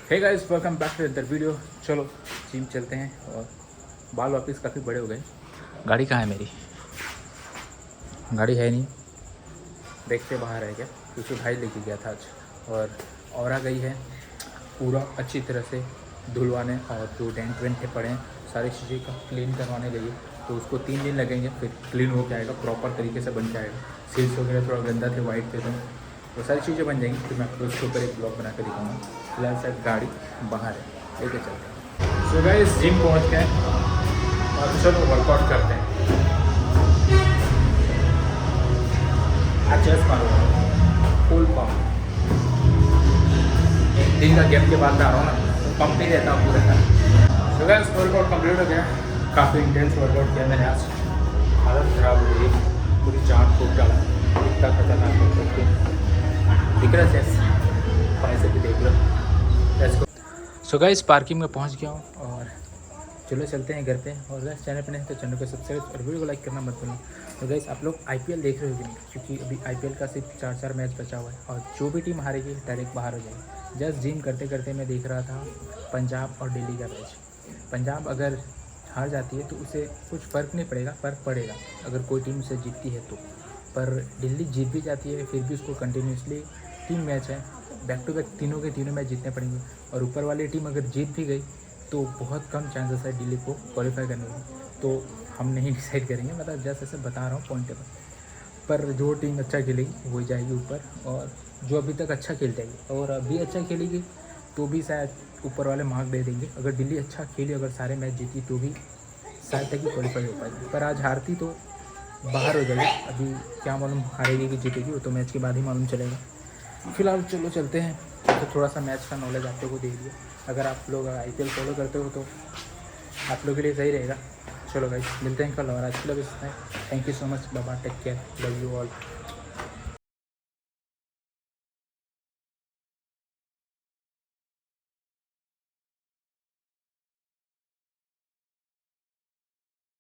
Hey guys, welcome back to other video. चलो gym चलते हैं। और बाल वापस काफ़ी बड़े हो गए। गाड़ी कहाँ है मेरी? गाड़ी है नहीं, देखते बाहर है क्या, क्योंकि भाई लेके गया था आज। और आ गई है पूरा अच्छी तरह से धुलवाने, और जो डेंट वेंट पड़े हैं सारी चीज़ें का क्लीन करवाने गई है। तो उसको 3 दिन लगेंगे, फिर क्लीन हो के आएगा, प्रॉपर तरीके से बन के आएगा। सील्स वगैरह थोड़ा गंदा थे, वाइट थे, तो वो सारी चीज़ें बन जाएंगी। फिर मैं आपको उसके ऊपर एक ब्लॉग बना कर दिखाऊंगा। फिलहाल शायद गाड़ी बाहर है, लेके चलते हैं। सो गाइस, जिम पहुंच गए और चलो वर्कआउट करते हैं। आज चेस्ट मारूंगा फुल पंप। एक दिन का गेम के बाद आ रहा हूँ ना, तो पंप नहीं रहता पूरे का। सो गाइस, वर्कआउट कंप्लीट हो गया। काफ़ी इंटेंस वर्कआउट किया मैंने आज। हालत ख़राब हो गई, पूरी जान फूक डाला। इतना खतरनाक वर्कआउट दिख रहा है, पैसे भी देख लो। सो गाइस, पार्किंग में पहुंच गया हूं और चलो चलते हैं घर पे। और गाइस, चैनल पे नहीं तो चैनल पे सब्सक्राइब और वीडियो को लाइक करना मत भूलना। तो गाइस, आप लोग आईपीएल देख रहे हो कि नहीं? क्योंकि अभी आईपीएल का सिर्फ 4 मैच बचा हुआ है और जो भी टीम हारेगी डायरेक्ट बाहर हो जाएगी। जस्ट जिम करते करते मैं देख रहा था पंजाब और दिल्ली का मैच। पंजाब अगर हार जाती है तो उसे कुछ फ़र्क नहीं पड़ेगा, फ़र्क पड़ेगा अगर कोई टीम उसे जीतती है तो। पर दिल्ली जीत भी जाती है फिर भी उसको कंटिन्यूसली 3 मैच है, बैक टू बैक तीनों के तीनों मैच जीतने पड़ेंगे। और ऊपर वाली टीम अगर जीत भी गई तो बहुत कम चांसेस है दिल्ली को क्वालिफाई करने में। तो हम नहीं डिसाइड करेंगे, मतलब जैसे ऐसे बता रहा हूँ पॉइंट पर जो टीम अच्छा खेलेगी वो जाएगी ऊपर, और जो अभी तक अच्छा खेल जाएगी और अभी अच्छा खेलेगी तो भी शायद ऊपर वाले मार्क दे देंगे। अगर दिल्ली अच्छा खेली, अगर सारे मैच जीती तो भी शायद तक ही क्वालिफाई हो पाएगी। पर आज हारती तो बाहर हो जाएगी। अभी क्या मालूम हारेगी कि जीतेगी, वो तो मैच के बाद ही मालूम चलेगा। फिलहाल चलो चलते हैं। तो थोड़ा सा मैच का नॉलेज आप लोगों को दे दिया। अगर आप लोग आईपीएल फॉलो करते हो तो आप लोगों के लिए सही रहेगा। चलो गाइस, मिलते हैं कल, और आज के लिए बस इतना ही। Thank you so much, bye bye, take care, love you all.